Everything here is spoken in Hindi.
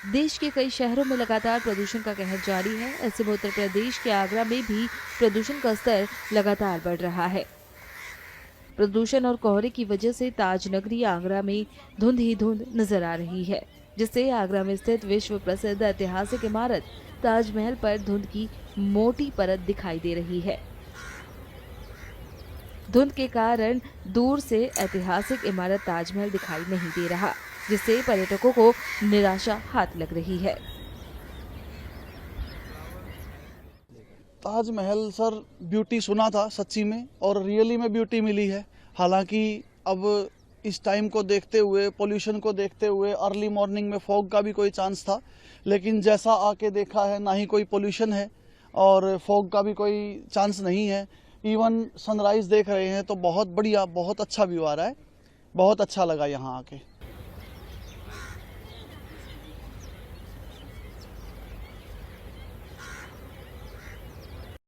देश के कई शहरों में लगातार प्रदूषण का कहर जारी है। ऐसे में उत्तर प्रदेश के आगरा में भी प्रदूषण का स्तर लगातार बढ़ रहा है। प्रदूषण और कोहरे की वजह से ताज नगरी आगरा में धुंध ही धुंध नजर आ रही है, जिससे आगरा में स्थित विश्व प्रसिद्ध ऐतिहासिक इमारत ताजमहल पर धुंध की मोटी परत दिखाई दे रही है। धुंध के कारण दूर से ऐतिहासिक इमारत ताजमहल दिखाई नहीं दे रहा, जिससे पर्यटकों को निराशा हाथ लग रही है। ताजमहल सर ब्यूटी सुना था सच्ची में, और रियली में ब्यूटी मिली है। हालांकि अब इस टाइम को देखते हुए, पोल्यूशन को देखते हुए, अर्ली मॉर्निंग में फॉग का भी कोई चांस था, लेकिन जैसा आके देखा है ना ही कोई पोल्यूशन है और फॉग का भी कोई चांस नहीं है। इवन सनराइज देख रहे हैं तो बहुत बढ़िया, बहुत अच्छा व्यू आ रहा है। बहुत अच्छा लगा यहाँ आके।